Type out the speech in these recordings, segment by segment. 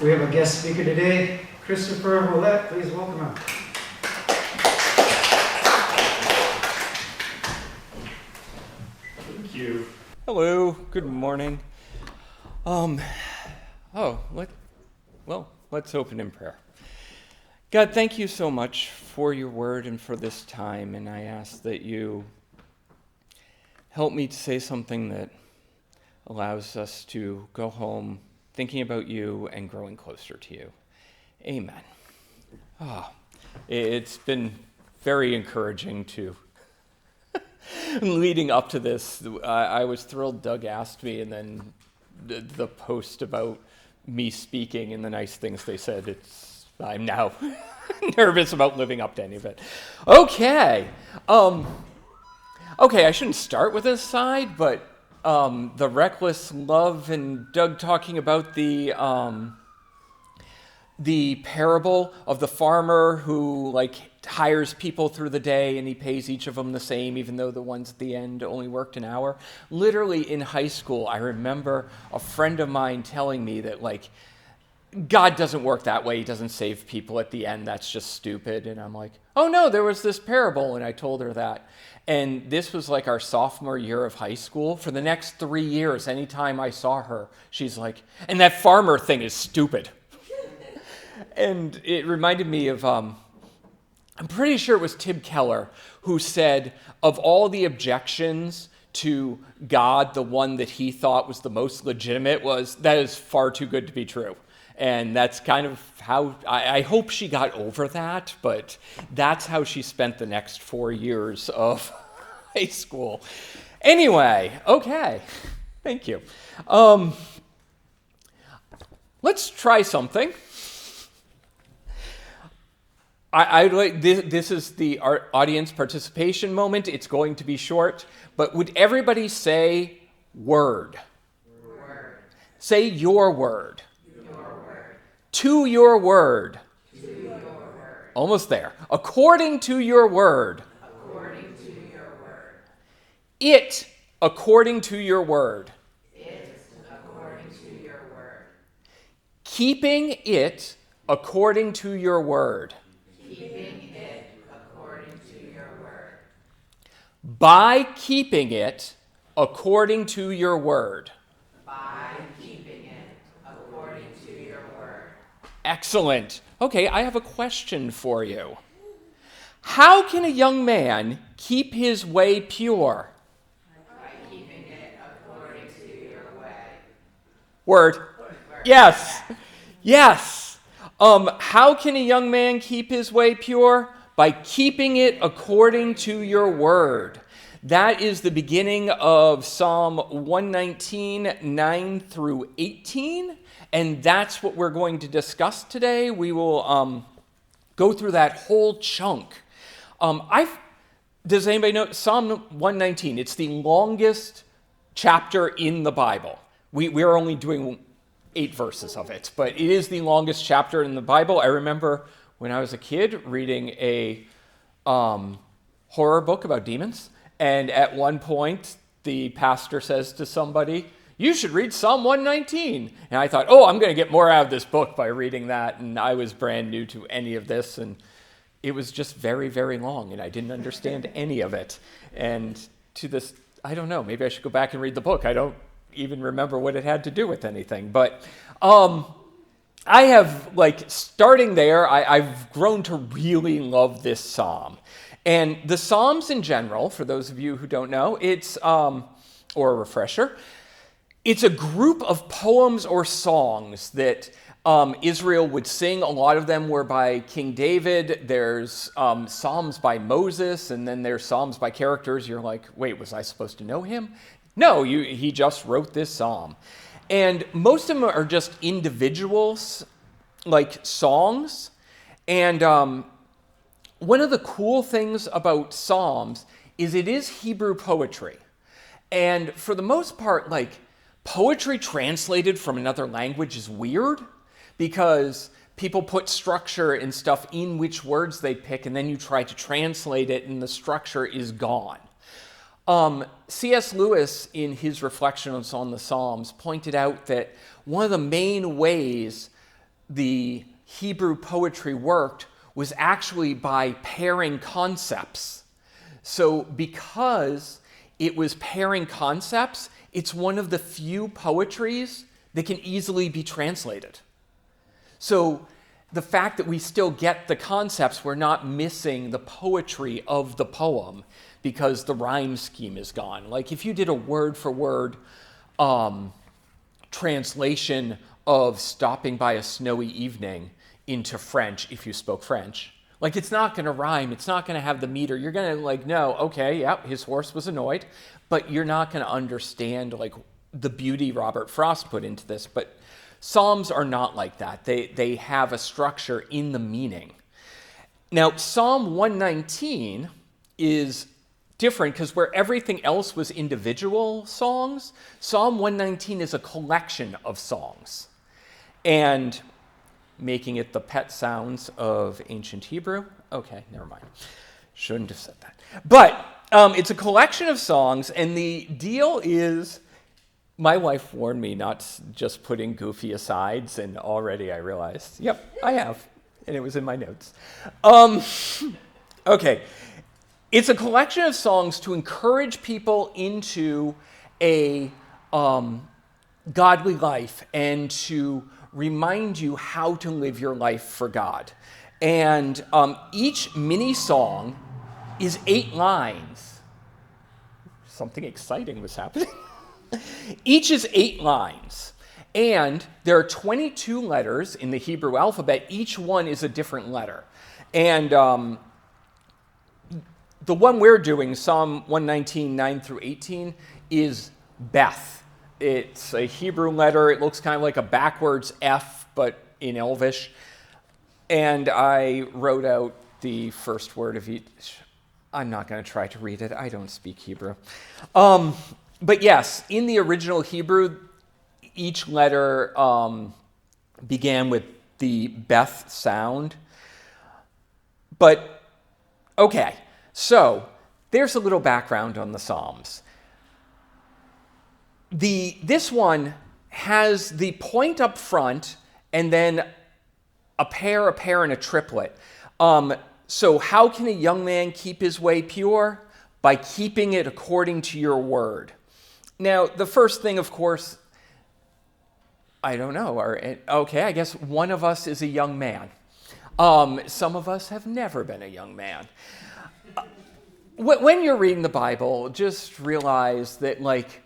We have a guest speaker today, Christopher Ouellette. Please welcome him. Thank you. Hello, good morning. Let's open in prayer. God, thank you so much for your word and for this time, and I ask that you help me to say something that allows us to go home thinking about you and growing closer to you. Amen. It's been very encouraging to leading up to this. I was thrilled Doug asked me, and then the post about me speaking and the nice things they said, I'm now nervous about living up to any of it. Okay, I shouldn't start with this side, but the reckless love and Doug talking about the parable of the farmer who hires people through the day and he pays each of them the same, even though the ones at the end only worked an hour. Literally in high school, I remember a friend of mine telling me that God doesn't work that way. He doesn't save people at the end. That's just stupid. And I'm like, oh no, there was this parable. And I told her that. And this was our sophomore year of high school. For the next 3 years, anytime I saw her, she's like, and that farmer thing is stupid. And it reminded me of, I'm pretty sure it was Tim Keller who said, of all the objections to God, the one that he thought was the most legitimate was, that is far too good to be true. And that's kind of how, I hope she got over that, but that's how she spent the next 4 years of high school. Anyway, okay, thank you. Let's try something. This is the audience participation moment. It's going to be short, but would everybody say word? Word. Say your word. To your word. To your word. Almost there. According to your word. According to your word. It according to your word. It according to your word. Keeping it according to your word. Keeping it according to your word. By keeping it according to your word. By keeping it according to your word. Excellent. Okay, I have a question for you. How can a young man keep his way pure? By keeping it according to your way. Word. Yes. Yes. How can a young man keep his way pure? By keeping it according to your word. That is the beginning of Psalm 119, 9 through 18. And that's what we're going to discuss today. We will go through that whole chunk. Does anybody know Psalm 119? It's the longest chapter in the Bible. We're only doing 8 verses of it, but it is the longest chapter in the Bible. I remember when I was a kid reading a horror book about demons, and at one point the pastor says to somebody, you should read Psalm 119. And I thought, I'm going to get more out of this book by reading that. And I was brand new to any of this. And it was just very, very long. And I didn't understand any of it. And to this, I don't know, maybe I should go back and read the book. I don't even remember what it had to do with anything. But I have, starting there, I've grown to really love this psalm. And the Psalms in general, for those of you who don't know, it's, or a refresher, it's a group of poems or songs that Israel would sing. A lot of them were by King David. There's psalms by Moses, and then there's psalms by characters. You're like, wait, was I supposed to know him? No, he just wrote this psalm. And most of them are just individuals, songs. And one of the cool things about psalms is it is Hebrew poetry. And for the most part, poetry translated from another language is weird because people put structure and stuff in which words they pick, and then you try to translate it and the structure is gone. C.S. Lewis, in his reflections on the Psalms, pointed out that one of the main ways the Hebrew poetry worked was actually by pairing concepts. So because it was pairing concepts, it's one of the few poetries that can easily be translated. So the fact that we still get the concepts, we're not missing the poetry of the poem because the rhyme scheme is gone. Like if you did a word-for-word translation of Stopping by a Snowy Evening into French, if you spoke French, like it's not going to rhyme, it's not going to have the meter. You're going to like know, okay, yeah, his horse was annoyed, but you're not going to understand like the beauty Robert Frost put into this. But Psalms are not like that. They have a structure in the meaning. Now, Psalm 119 is different because where everything else was individual songs, Psalm 119 is a collection of songs. And making it the pet sounds of ancient Hebrew. Okay, never mind. Shouldn't have said that. But it's a collection of songs, and the deal is, my wife warned me not just putting goofy asides, and already I realized, yep, I have, and it was in my notes. Okay, it's a collection of songs to encourage people into a godly life and to remind you how to live your life for God. And each mini song is 8 lines. Something exciting was happening. Each is 8 lines. And there are 22 letters in the Hebrew alphabet. Each one is a different letter. And the one we're doing, Psalm 119, 9 through 18, is Beth. It's a Hebrew letter. It looks kind of like a backwards F, but in Elvish. And I wrote out the first word of each. I'm not going to try to read it. I don't speak Hebrew. But yes, in the original Hebrew, each letter began with the Beth sound. But, okay, so there's a little background on the Psalms. This one has the point up front and then a pair, and a triplet. So how can a young man keep his way pure? By keeping it according to your word. Now, the first thing, of course, I don't know. Okay, I guess one of us is a young man. Some of us have never been a young man. When you're reading the Bible, just realize that, like,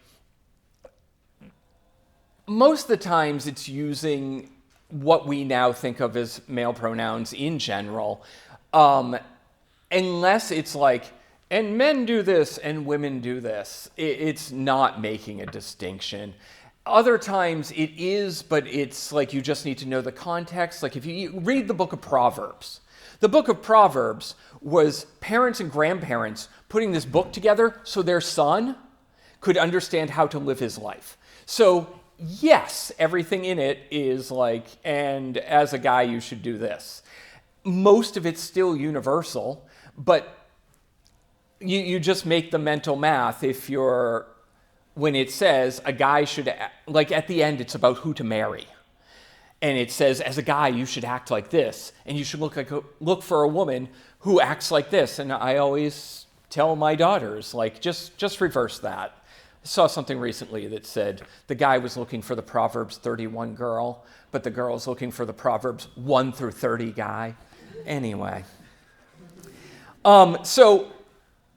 most of the times it's using what we now think of as male pronouns in general, unless it's like, and men do this and women do this. It's not making a distinction. Other times it is, but it's like you just need to know the context. Like if you read the book of Proverbs, the book of Proverbs was parents and grandparents putting this book together so their son could understand how to live his life. So yes, everything in it is like, and as a guy, you should do this. Most of it's still universal, but you just make the mental math when it says a guy should, like at the end, it's about who to marry. And it says, as a guy, you should act like this, and you should look for a woman who acts like this. And I always tell my daughters, like, just reverse that. I saw something recently that said the guy was looking for the Proverbs 31 girl, but the girl's looking for the Proverbs 1 through 30 guy. Anyway. So,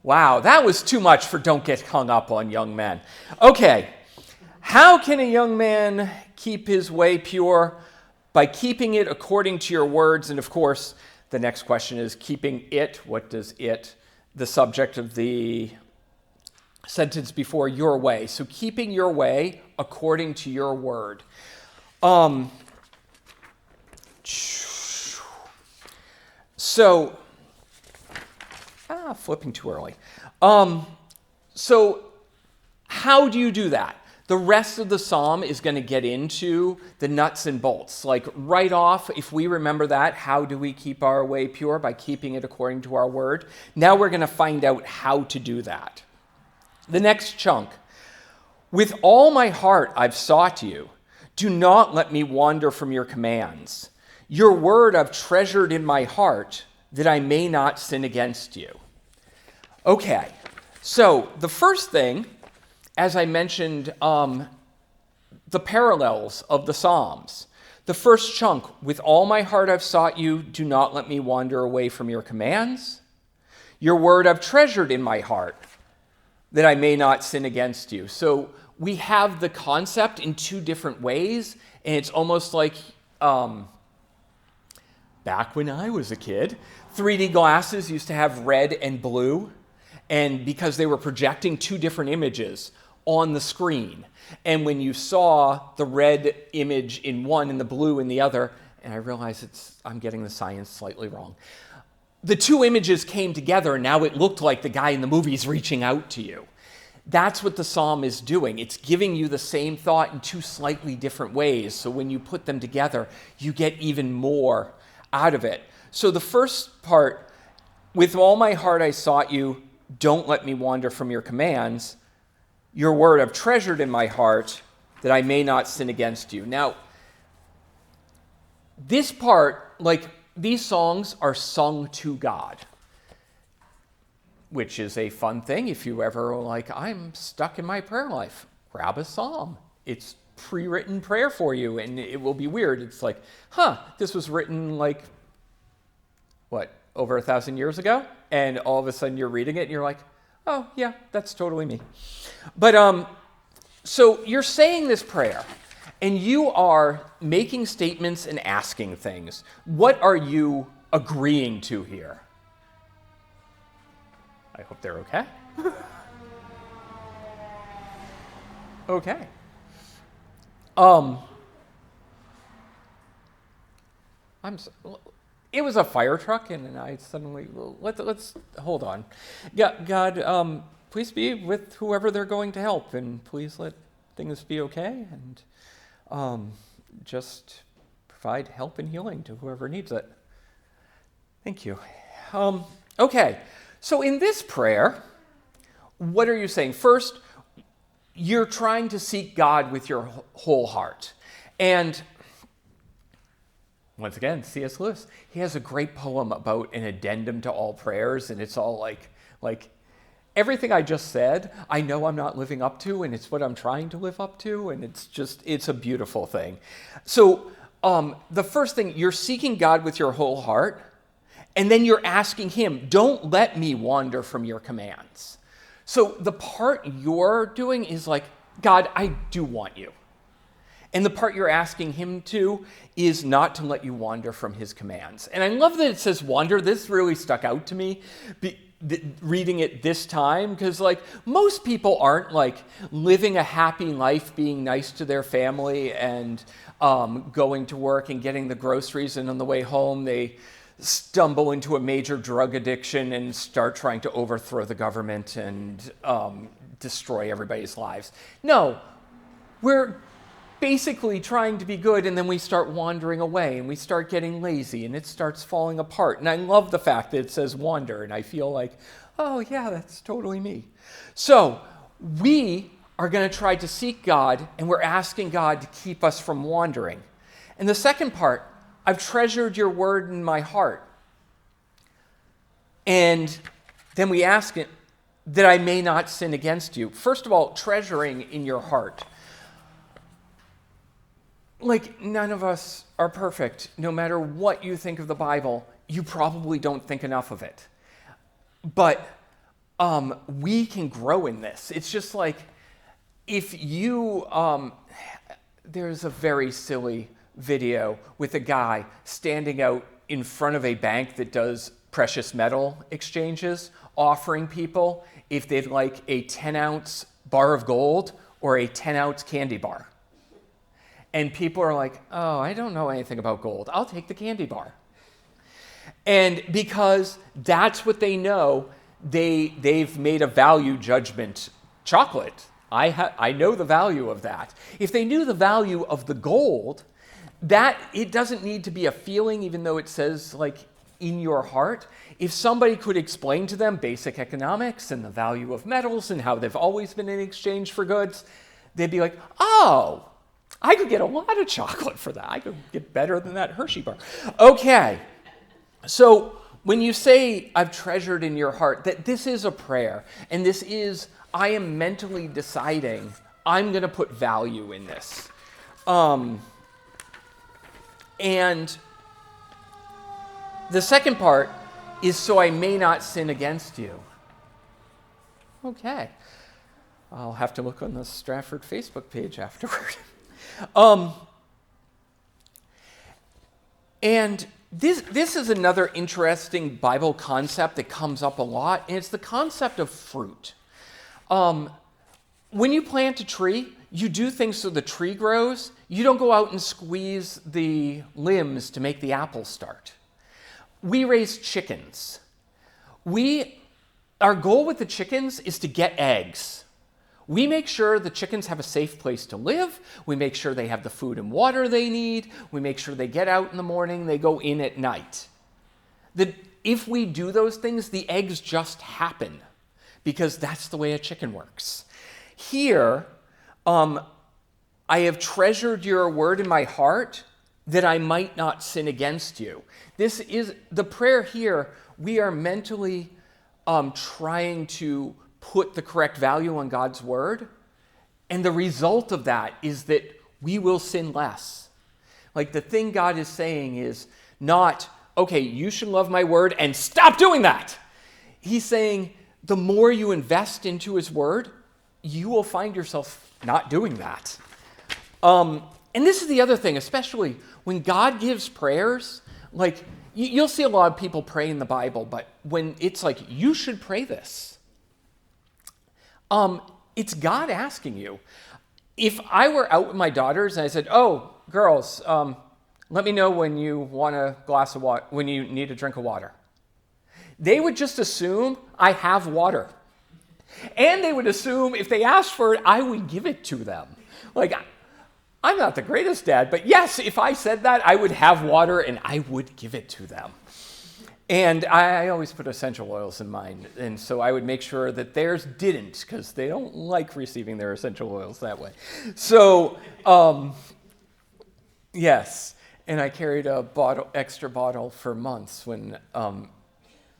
wow, that was too much for don't get hung up on young men. Okay, how can a young man keep his way pure? By keeping it according to your words. And of course, the next question is keeping it. What does it, the subject of the sentence before, your way. So keeping your way according to your word. Flipping too early. So how do you do that? The rest of the psalm is going to get into the nuts and bolts. Like right off, if we remember that, how do we keep our way pure? By keeping it according to our word. Now we're going to find out how to do that. The next chunk. With all my heart I've sought you. Do not let me wander from your commands. Your word I've treasured in my heart that I may not sin against you. Okay, so the first thing, as I mentioned, the parallels of the Psalms. The first chunk, with all my heart I've sought you, do not let me wander away from your commands. Your word I've treasured in my heart, that I may not sin against you. So we have the concept in two different ways, and it's almost like back when I was a kid, 3D glasses used to have red and blue, and because they were projecting two different images on the screen. And when you saw the red image in one and the blue in the other, and I realize I'm getting the science slightly wrong, the two images came together and now it looked like the guy in the movie is reaching out to you. That's what the psalm is doing. It's giving you the same thought in two slightly different ways. So when you put them together, you get even more out of it. So the first part, with all my heart I sought you, don't let me wander from your commands. Your word I've treasured in my heart, that I may not sin against you. Now, this part, like these songs are sung to God, which is a fun thing. If you ever are like, I'm stuck in my prayer life, grab a psalm. It's pre-written prayer for you, and it will be weird. It's like, this was written like, over 1,000 years ago? And all of a sudden you're reading it and you're like, oh yeah, that's totally me. But so you're saying this prayer and you are making statements and asking things. What are you agreeing to here? I hope they're okay. Okay. It was a fire truck, and then I suddenly, let's hold on. God, please be with whoever they're going to help, and please let things be okay, and just provide help and healing to whoever needs it. Thank you. Okay, so in this prayer, what are you saying? First, you're trying to seek God with your whole heart. And once again, C.S. Lewis, he has a great poem about an addendum to all prayers, and it's all like everything I just said, I know I'm not living up to, and it's what I'm trying to live up to, and it's a beautiful thing. So the first thing, you're seeking God with your whole heart, and then you're asking him, don't let me wander from your commands. So the part you're doing is like, God, I do want you. And the part you're asking him to is not to let you wander from his commands. And I love that it says wander. This really stuck out to me reading it this time, because like most people aren't like living a happy life, being nice to their family and going to work and getting the groceries, and on the way home they stumble into a major drug addiction and start trying to overthrow the government and destroy everybody's lives. No, we're basically trying to be good, and then we start wandering away and we start getting lazy and it starts falling apart. And I love the fact that it says wander, and I feel like, oh yeah, that's totally me. So we are going to try to seek God, and we're asking God to keep us from wandering. And the second part, I've treasured your word in my heart. And then we ask it that I may not sin against you. First of all, treasuring in your heart. Like, none of us are perfect. No matter what you think of the Bible, you probably don't think enough of it. But we can grow in this. It's just like, if you, there's a very silly video with a guy standing out in front of a bank that does precious metal exchanges, offering people if they'd like a 10-ounce bar of gold or a 10-ounce candy bar. And people are like, oh, I don't know anything about gold. I'll take the candy bar. And because that's what they know, they've made a value judgment. Chocolate, I know the value of that. If they knew the value of the gold, that it doesn't need to be a feeling, even though it says like in your heart. If somebody could explain to them basic economics and the value of metals and how they've always been in exchange for goods, they'd be like, oh, I could get a lot of chocolate for that. I could get better than that Hershey bar. Okay. So when you say, I've treasured in your heart, that this is a prayer, and this is, I am mentally deciding, I'm going to put value in this. And the second part is, so I may not sin against you. Okay. I'll have to look on the Stratford Facebook page afterward. And this is another interesting Bible concept that comes up a lot, and it's the concept of fruit. When you plant a tree, you do things so the tree grows. You don't go out and squeeze the limbs to make the apples start. We raise chickens. Our goal with the chickens is to get eggs. We make sure the chickens have a safe place to live. We make sure they have the food and water they need. We make sure they get out in the morning, they go in at night. If we do those things, the eggs just happen because that's the way a chicken works. Here, I have treasured your word in my heart that I might not sin against you. This is the prayer here. We are mentally trying to put the correct value on God's word. And the result of that is that we will sin less. Like the thing God is saying is not, okay, you should love my word and stop doing that. He's saying the more you invest into his word, you will find yourself not doing that. And this is the other thing, especially when God gives prayers, like you'll see a lot of people pray in the Bible, but when it's like, you should pray this, it's God asking you. If I were out with my daughters and I said, oh, girls, let me know when you want a glass of water, when you need a drink of water. They would just assume I have water. And they would assume if they asked for it, I would give it to them. Like, I'm not the greatest dad, but yes, if I said that, I would have water and I would give it to them. And I always put essential oils in mine, and so I would make sure that theirs didn't, because they don't like receiving their essential oils that way. So, yes, and I carried a extra bottle for months when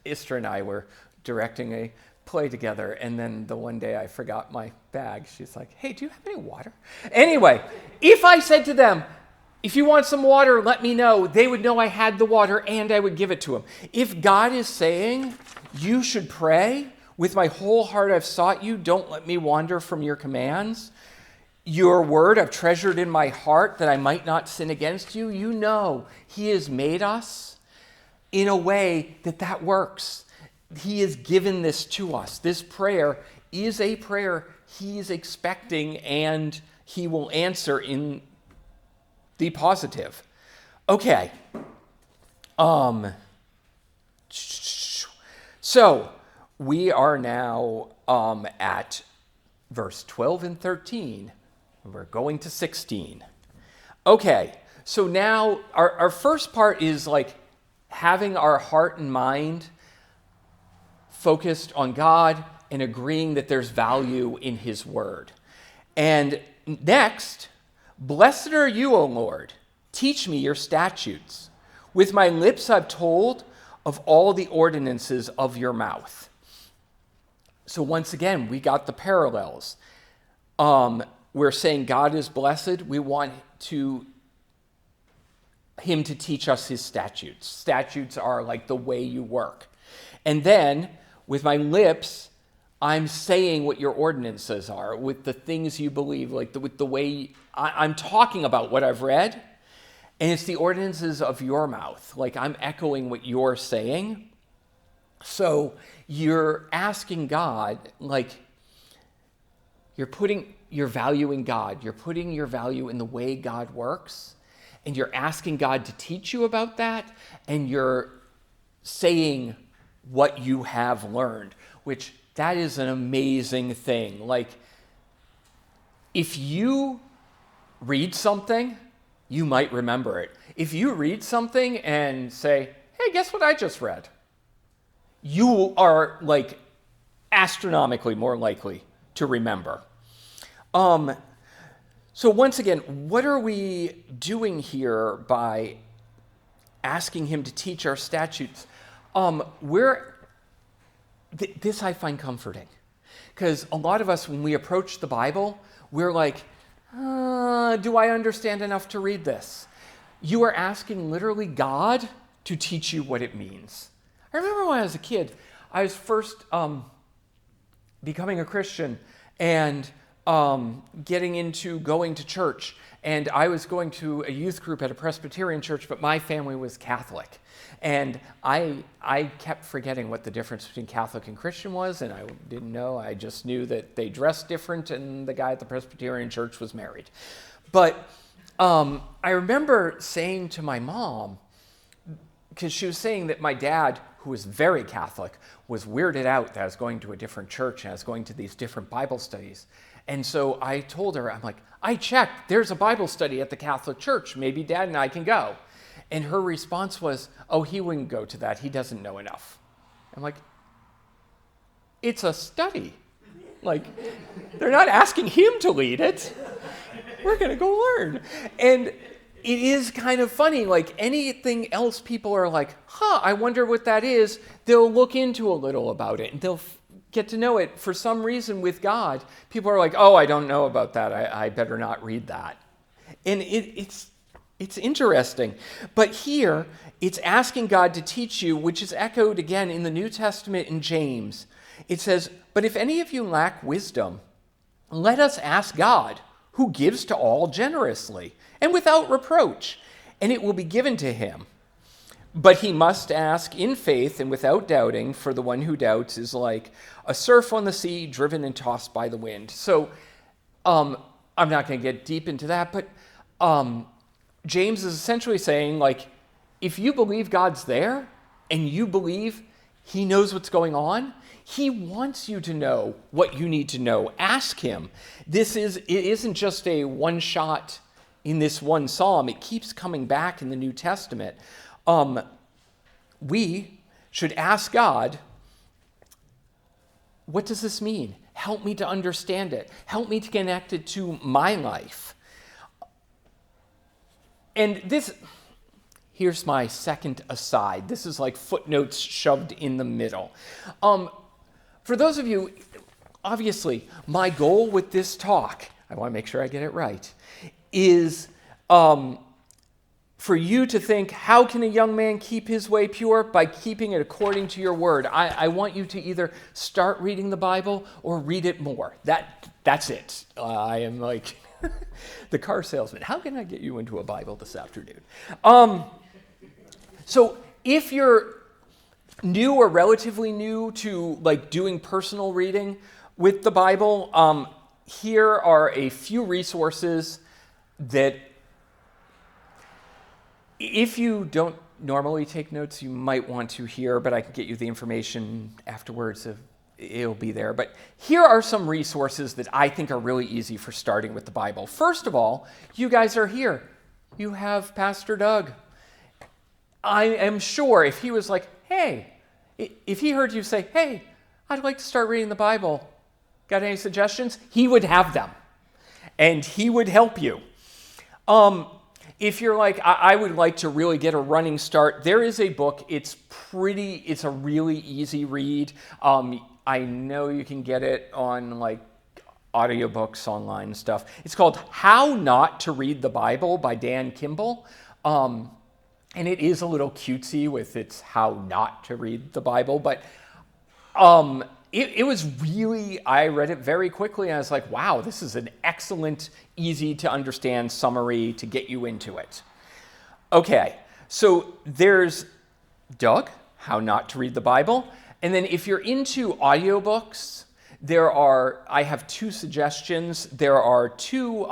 Esther and I were directing a play together, and then the one day I forgot my bag. She's like, hey, do you have any water? Anyway, if I said to them, if you want some water, let me know, they would know I had the water and I would give it to them. If God is saying, you should pray, with my whole heart I've sought you, don't let me wander from your commands. Your word I've treasured in my heart that I might not sin against you. You know he has made us in a way that works. He has given this to us. This prayer is a prayer he is expecting and he will answer in the positive. Okay. So we are now at verse 12 and 13. We're going to 16. Okay. So now our first part is like having our heart and mind focused on God and agreeing that there's value in his word. And next, blessed are you, O Lord. Teach me your statutes. With my lips I've told of all the ordinances of your mouth. So once again, we got the parallels. We're saying God is blessed. We want him to teach us his statutes. Statutes are like the way you work. And then, with my lips, I'm saying what your ordinances are, with the things you believe, with the way I'm talking about what I've read, and it's the ordinances of your mouth. Like I'm echoing what you're saying. So you're asking God, like you're putting your value in God. You're putting your value in the way God works, and you're asking God to teach you about that, and you're saying what you have learned, which that is an amazing thing. Like, if you read something, you might remember it. If you read something and say, hey, guess what I just read? You are like astronomically more likely to remember. So once again, what are we doing here by asking him to teach our statutes? This I find comforting. Because a lot of us, when we approach the Bible, we're like, do I understand enough to read this? You are asking literally God to teach you what it means. I remember when I was a kid, I was first becoming a Christian and getting into going to church. And I was going to a youth group at a Presbyterian church, but my family was Catholic. And I kept forgetting what the difference between Catholic and Christian was, and I didn't know. I just knew that they dressed different, and the guy at the Presbyterian church was married. But I remember saying to my mom, because she was saying that my dad, who was very Catholic, was weirded out that I was going to a different church and I was going to these different Bible studies. And so I told her, I'm like, I checked, there's a Bible study at the Catholic church. Maybe Dad and I can go. And her response was, oh, he wouldn't go to that. He doesn't know enough. I'm like, it's a study. Like, they're not asking him to lead it. We're going to go learn. And it is kind of funny. Like anything else, people are like, I wonder what that is. They'll look into a little about it and they'll get to know it. For some reason with God, people are like, oh, I don't know about that. I better not read that. And it's interesting. But here, it's asking God to teach you, which is echoed again in the New Testament in James. It says, but if any of you lack wisdom, let us ask God, who gives to all generously and without reproach, and it will be given to him. But he must ask in faith and without doubting, for the one who doubts is like a surf on the sea, driven and tossed by the wind. So I'm not going to get deep into that, but James is essentially saying, like, if you believe God's there and you believe he knows what's going on, he wants you to know what you need to know. Ask him. It isn't just a one shot in this one psalm. It keeps coming back in the New Testament. We should ask God, what does this mean? Help me to understand it. Help me to connect it to my life. And here's my second aside. This is like footnotes shoved in the middle. For those of you, obviously, my goal with this talk, I want to make sure I get it right, is for you to think, how can a young man keep his way pure? By keeping it according to your word. I want you to either start reading the Bible or read it more. That's it. I am like the car salesman. How can I get you into a Bible this afternoon? So if you're new or relatively new to like doing personal reading with the Bible, here are a few resources that if you don't normally take notes, you might want to hear, but I can get you the information afterwards. It'll be there. But here are some resources that I think are really easy for starting with the Bible. First of all, you guys are here. You have Pastor Doug. I am sure if he was like, hey, if he heard you say, hey, I'd like to start reading the Bible, got any suggestions? He would have them, and he would help you. If you're like, I would like to really get a running start, there is a book. It's a really easy read. I know you can get it on like audiobooks online and stuff. It's called How Not to Read the Bible by Dan Kimball. And it is a little cutesy with its how not to read the Bible, but it was really, I read it very quickly and I was like, wow, this is an excellent, easy to understand summary to get you into it. Okay, so there's Doug, How Not to Read the Bible. And then if you're into audiobooks, I have two suggestions. There are two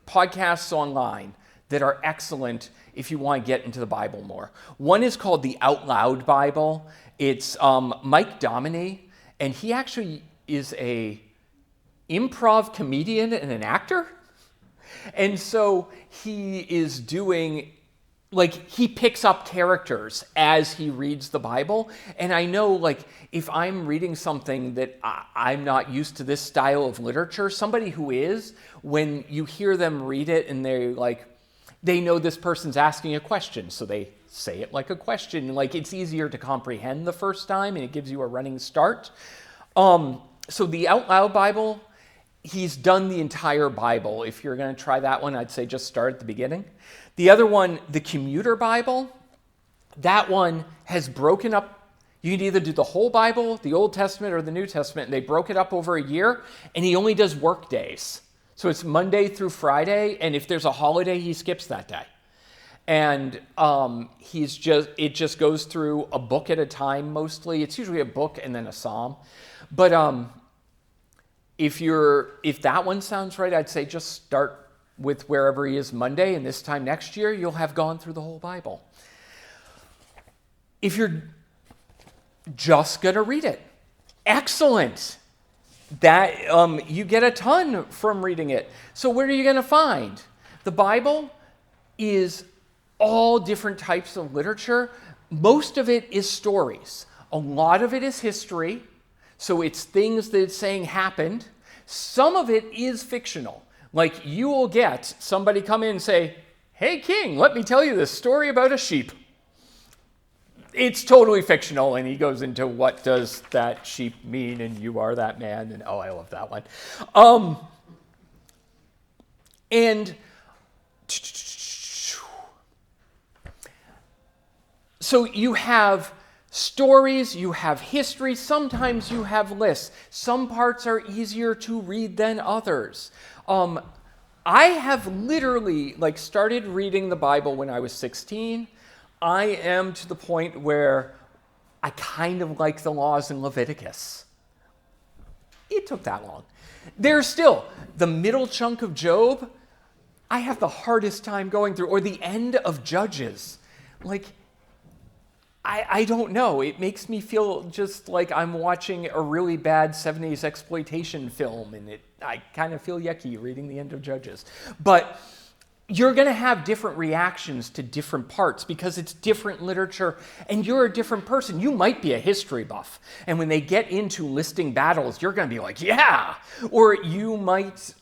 podcasts online that are excellent if you want to get into the Bible more. One is called the Out Loud Bible. It's Mike Dominy, and he actually is a improv comedian and an actor. And so he is doing like he picks up characters as he reads the Bible. And I know, like, if I'm reading something that I'm not used to this style of literature, somebody who is, when you hear them read it and they know this person's asking a question, so they say it like a question. Like, it's easier to comprehend the first time, and it gives you a running start. So the Out Loud Bible, he's done the entire Bible. If you're going to try that one, I'd say just start at the beginning. The other one, the Commuter Bible, that one has broken up. You can either do the whole Bible, the Old Testament, or the New Testament, and they broke it up over a year, and he only does work days. So it's Monday through Friday, and if there's a holiday, he skips that day. And it just goes through a book at a time mostly. It's usually a book and then a psalm. But if that one sounds right, I'd say just start with wherever he is Monday, and this time next year, you'll have gone through the whole Bible. If you're just going to read it, excellent. That you get a ton from reading it. So what are you going to find? The Bible is all different types of literature. Most of it is stories. A lot of it is history. So it's things that it's saying happened. Some of it is fictional. Like, you will get somebody come in and say, "Hey, king, let me tell you this story about a sheep." It's totally fictional, and he goes into what does that sheep mean, and you are that man, and oh, I love that one. And so you have stories, you have history, sometimes you have lists. Some parts are easier to read than others. I have literally started reading the Bible when I was 16. I am to the point where I kind of like the laws in Leviticus. It took that long. There's still the middle chunk of Job, I have the hardest time going through, or the end of Judges. I don't know. It makes me feel just like I'm watching a really bad 70s exploitation film, and I kind of feel yucky reading the end of Judges. But you're going to have different reactions to different parts because it's different literature, and you're a different person. You might be a history buff, and when they get into listing battles, you're going to be like, yeah! Or you might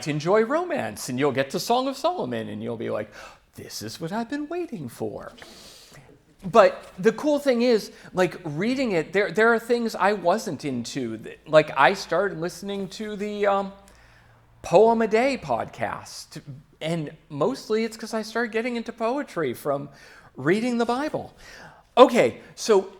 enjoy romance, and you'll get to Song of Solomon, and you'll be like, this is what I've been waiting for. But the cool thing is, reading it, there are things I wasn't into. I started listening to the Poem a Day podcast, and mostly it's because I started getting into poetry from reading the Bible. Okay, so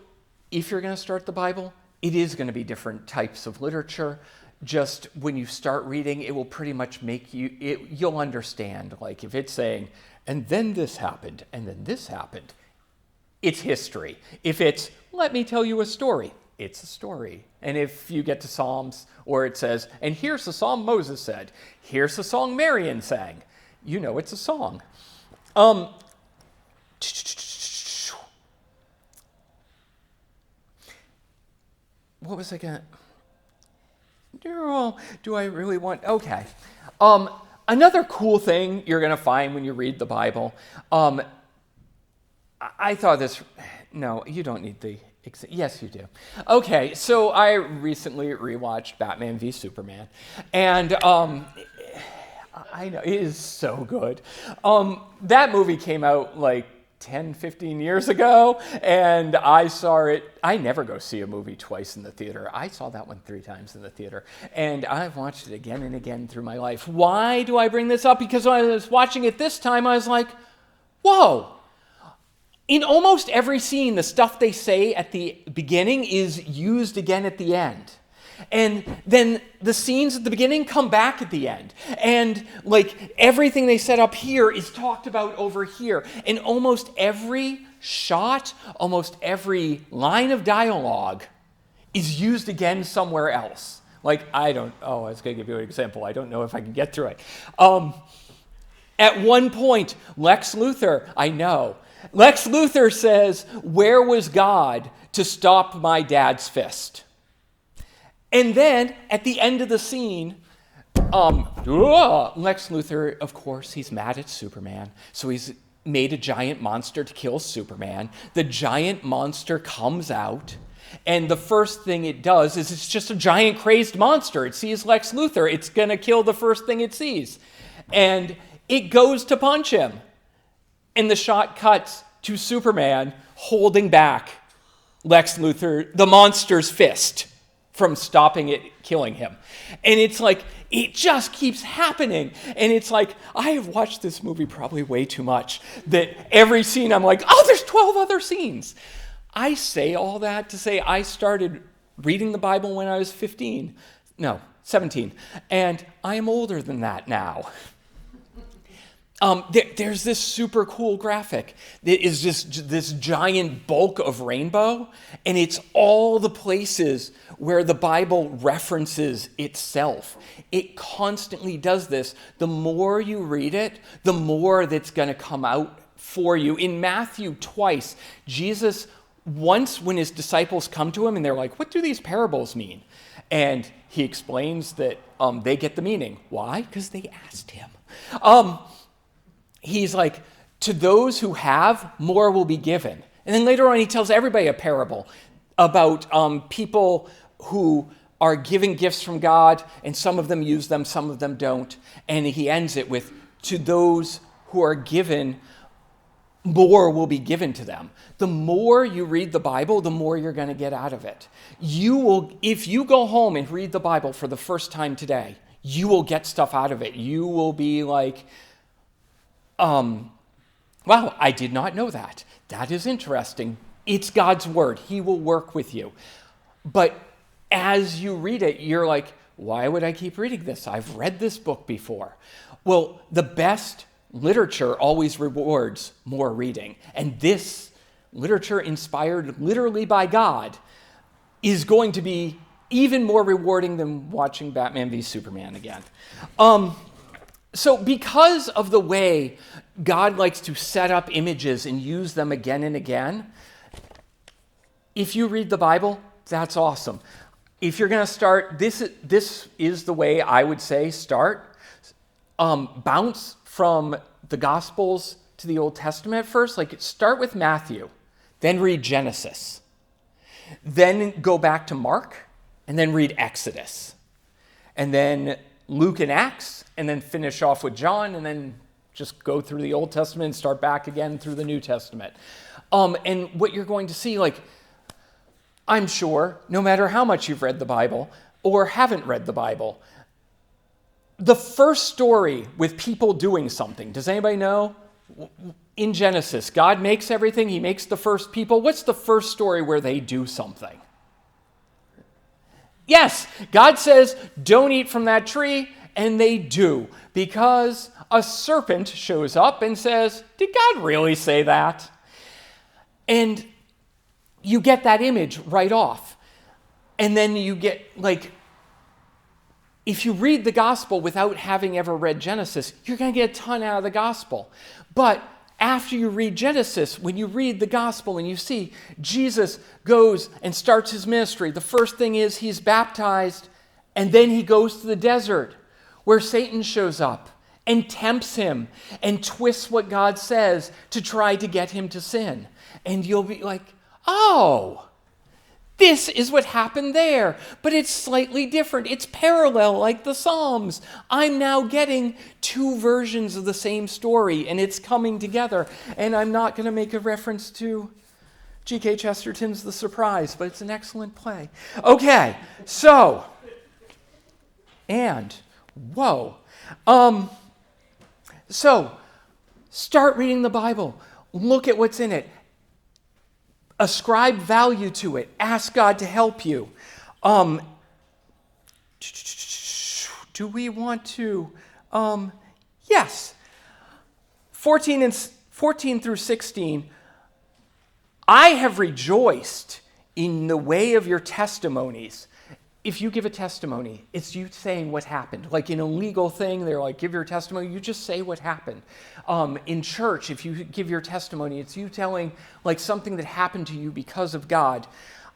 if you're going to start the Bible, it is going to be different types of literature. Just when you start reading, it will pretty much make you'll understand. If it's saying, and then this happened, and then this happened, it's history. If it's, let me tell you a story, it's a story. And if you get to Psalms, or it says, and here's the psalm Moses said, here's the song Marion sang, you know it's a song. What was I going to... Do I really want... Okay. Another cool thing you're going to find when you read the Bible... I thought this, no, you don't need the, yes you do. Okay, so I recently rewatched Batman v Superman, and I know, it is so good. That movie came out 10, 15 years ago, and I saw it, I never go see a movie twice in the theater. I saw that one 3 times in the theater, and I've watched it again and again through my life. Why do I bring this up? Because when I was watching it this time, I was like, whoa. In almost every scene, the stuff they say at the beginning is used again at the end. And then the scenes at the beginning come back at the end. And everything they set up here is talked about over here. And almost every shot, almost every line of dialogue is used again somewhere else. I was going to give you an example. I don't know if I can get through it. At one point, Lex Luthor says, "Where was God to stop my dad's fist?" And then, at the end of the scene, Lex Luthor, of course, he's mad at Superman. So he's made a giant monster to kill Superman. The giant monster comes out, and the first thing it does is it's just a giant crazed monster. It sees Lex Luthor. It's going to kill the first thing it sees. And it goes to punch him. And the shot cuts to Superman holding back Lex Luthor, the monster's fist, from stopping it killing him. And it's like, it just keeps happening. And it's like, I have watched this movie probably way too much, that every scene I'm like, oh, there's 12 other scenes. I say all that to say I started reading the Bible when I was 17. And I am older than that now. There's this super cool graphic that is just this giant bulk of rainbow, and it's all the places where the Bible references itself. It constantly does this. The more you read it, the more that's going to come out for you. In Matthew, twice, Jesus, once when his disciples come to him and they're like, what do these parables mean? And he explains that they get the meaning. Why? Because they asked him. He's like, to those who have, more will be given. And then later on, he tells everybody a parable about people who are given gifts from God, and some of them use them, some of them don't. And he ends it with, to those who are given, more will be given to them. The more you read the Bible, the more you're going to get out of it. You will, if you go home and read the Bible for the first time today, you will get stuff out of it. You will be like, wow, I did not know that. That is interesting. It's God's word. He will work with you. But as you read it, you're like, why would I keep reading this? I've read this book before. Well, the best literature always rewards more reading. And this literature inspired literally by God is going to be even more rewarding than watching Batman v Superman again. So because of the way God likes to set up images and use them again and again, if you read the Bible, that's awesome. If you're going to start, this is the way I would say start. Bounce from the Gospels to the Old Testament first. Like start with Matthew, then read Genesis, then go back to Mark, and then read Exodus, and then Luke and Acts, and then finish off with John, and then just go through the Old Testament and start back again through the New Testament. And what you're going to see, like, I'm sure, no matter how much you've read the Bible or haven't read the Bible, the first story with people doing something, does anybody know? In Genesis, God makes everything. He makes the first people. What's the first story where they do something? Yes, God says, don't eat from that tree, and they do, because a serpent shows up and says, did God really say that? And you get that image right off. And then you get, like, if you read the gospel without having ever read Genesis, you're going to get a ton out of the gospel. But after you read Genesis, when you read the gospel and you see Jesus goes and starts his ministry, the first thing is he's baptized, and then he goes to the desert where Satan shows up and tempts him and twists what God says to try to get him to sin. And you'll be like, oh, this is what happened there, but it's slightly different. It's parallel, like the Psalms. I'm now getting two versions of the same story, and it's coming together. And I'm not going to make a reference to G.K. Chesterton's The Surprise, but it's an excellent play. Okay, so, and, whoa. So, start reading the Bible. Look at what's in it. Ascribe value to it. Ask God to help you. Do we want to? Yes. 14 through 16. I have rejoiced in the way of your testimonies. If you give a testimony, it's you saying what happened. Like in a legal thing, they're like, give your testimony. You just say what happened. In church, if you give your testimony, it's you telling like something that happened to you because of God.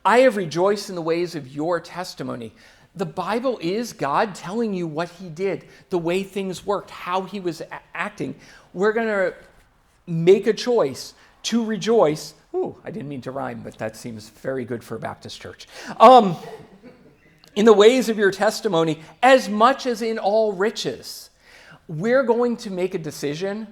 I have rejoiced in the ways of your testimony. The Bible is God telling you what he did, the way things worked, how he was acting. We're going to make a choice to rejoice. Ooh, I didn't mean to rhyme, but that seems very good for a Baptist church. In the ways of your testimony, as much as in all riches. We're going to make a decision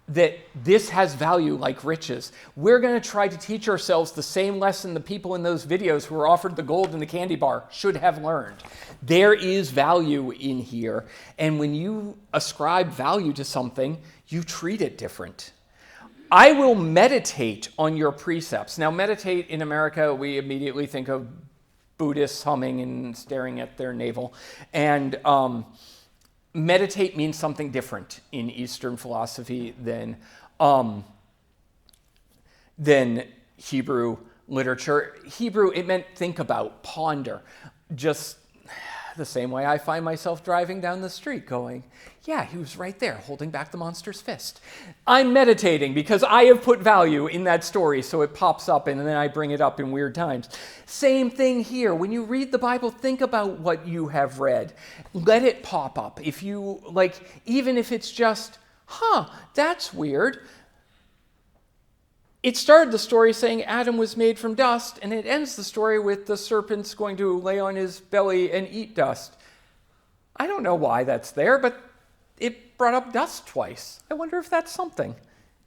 that this has value like riches. We're going to try to teach ourselves the same lesson the people in those videos who were offered the gold and the candy bar should have learned. There is value in here, and when you ascribe value to something, you treat it different. I will meditate on your precepts. Now, meditate in America, we immediately think of Buddhists humming and staring at their navel. And meditate means something different in Eastern philosophy than Hebrew literature. Hebrew, it meant think about, ponder. Just the same way I find myself driving down the street going, yeah, he was right there holding back the monster's fist. I'm meditating because I have put value in that story, so it pops up and then I bring it up in weird times. Same thing here. When you read the Bible, think about what you have read. Let it pop up. If you, even if it's just, that's weird. It started the story saying Adam was made from dust, and it ends the story with the serpent's going to lay on his belly and eat dust. I don't know why that's there, but it brought up dust twice. I wonder if that's something.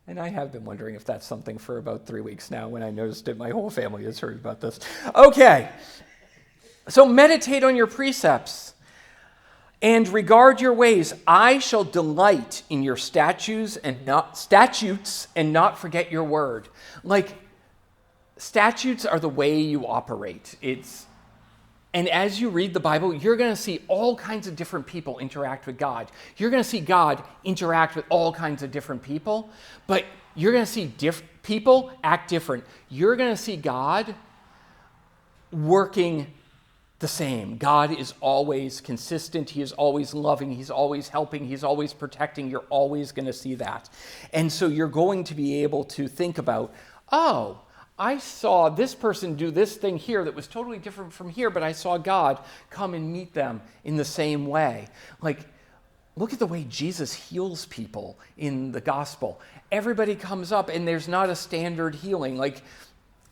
And I have been wondering if that's something for about 3 weeks now. When I noticed it, my whole family has heard about this. Okay, so meditate on your precepts. And regard your ways. I shall delight in your statutes and not forget your word. Statutes are the way you operate. And as you read the Bible, you're going to see all kinds of different people interact with God. You're going to see God interact with all kinds of different people, but you're going to see people act different. You're going to see God working the same. God is always consistent. He is always loving. He's always helping. He's always protecting. You're always going to see that. And so you're going to be able to think about, oh, I saw this person do this thing here that was totally different from here, but I saw God come and meet them in the same way. Look at the way Jesus heals people in the gospel. Everybody comes up and there's not a standard healing.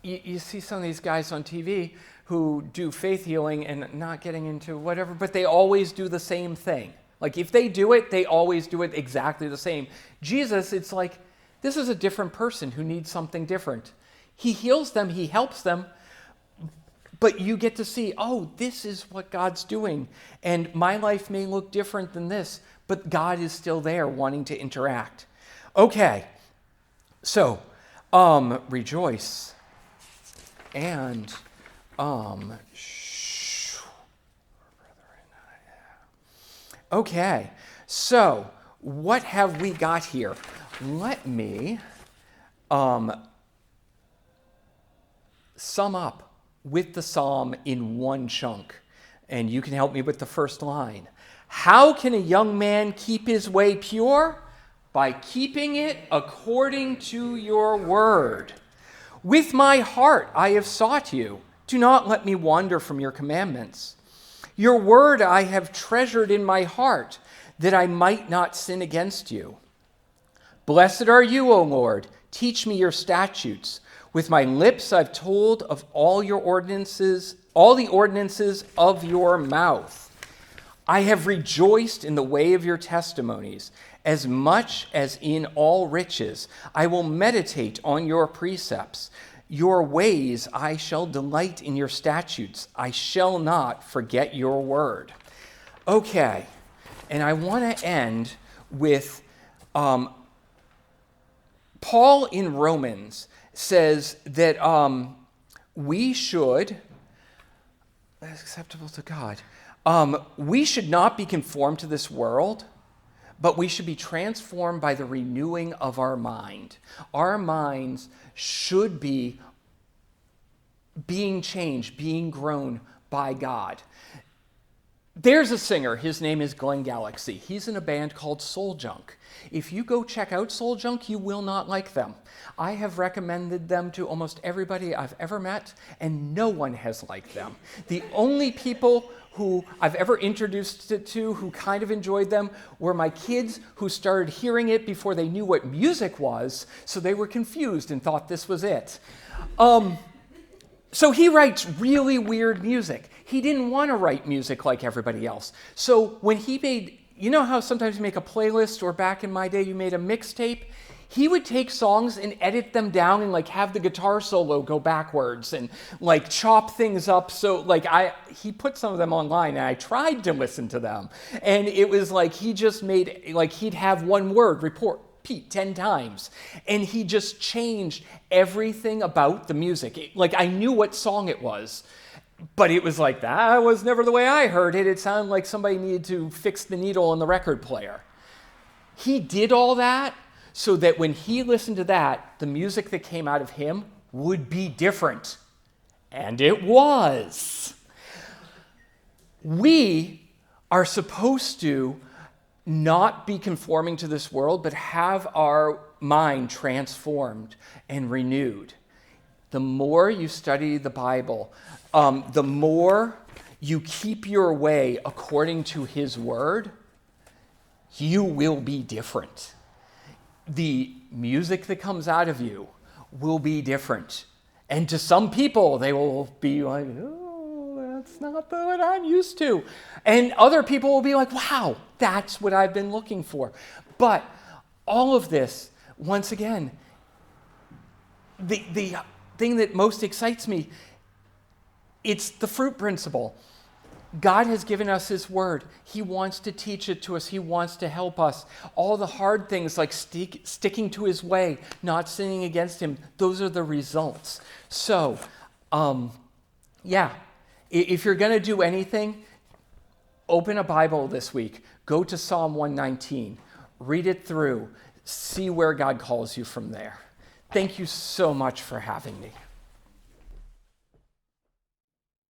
You see some of these guys on TV who do faith healing and not getting into whatever, but they always do the same thing. If they do it, they always do it exactly the same. Jesus, it's this is a different person who needs something different. He heals them, he helps them, but you get to see, oh, this is what God's doing. And my life may look different than this, but God is still there wanting to interact. Okay, so rejoice and okay, so what have we got here? Let me sum up with the psalm in one chunk, and you can help me with the first line. How can a young man keep his way pure? By keeping it according to your word. With my heart I have sought you. Do not let me wander from your commandments. Your word I have treasured in my heart, that I might not sin against you. Blessed are you, O Lord. Teach me your statutes. With my lips I've told of all the ordinances of your mouth. I have rejoiced in the way of your testimonies, as much as in all riches. I will meditate on your precepts. Your ways I shall delight in your statutes. I shall not forget your word. Okay, and I want to end with Paul in Romans says that we should, that's acceptable to God, we should not be conformed to this world, but we should be transformed by the renewing of our mind. Our minds should be being changed, being grown by God. There's a singer, his name is Glenn Galaxy. He's in a band called Soul Junk. If you go check out Soul Junk, you will not like them. I have recommended them to almost everybody I've ever met, and no one has liked them. The only people who I've ever introduced it to who kind of enjoyed them were my kids who started hearing it before they knew what music was, so they were confused and thought this was it. So he writes really weird music. He didn't want to write music like everybody else. So when he made, you know how sometimes you make a playlist, or back in my day you made a mixtape? He would take songs and edit them down and like have the guitar solo go backwards and like chop things up. So like he put some of them online and I tried to listen to them. And it was like he just made, like he'd have one word, repeat 10 times. And he just changed everything about the music. Like I knew what song it was, but it was like, that was never the way I heard it. It sounded like somebody needed to fix the needle in the record player. He did all that so that when he listened to that, the music that came out of him would be different. And it was. We are supposed to not be conforming to this world, but have our mind transformed and renewed. The more you study the Bible, the more you keep your way according to His Word, you will be different. The music that comes out of you will be different. And to some people, they will be like, oh, that's not what I'm used to. And other people will be like, wow, that's what I've been looking for. But all of this, once again, the thing that most excites me, it's the fruit principle. God has given us His Word. He wants to teach it to us. He wants to help us. All the hard things like sticking to His way, not sinning against Him, those are the results. So, if you're going to do anything, open a Bible this week. Go to Psalm 119. Read it through. See where God calls you from there. Thank you so much for having me.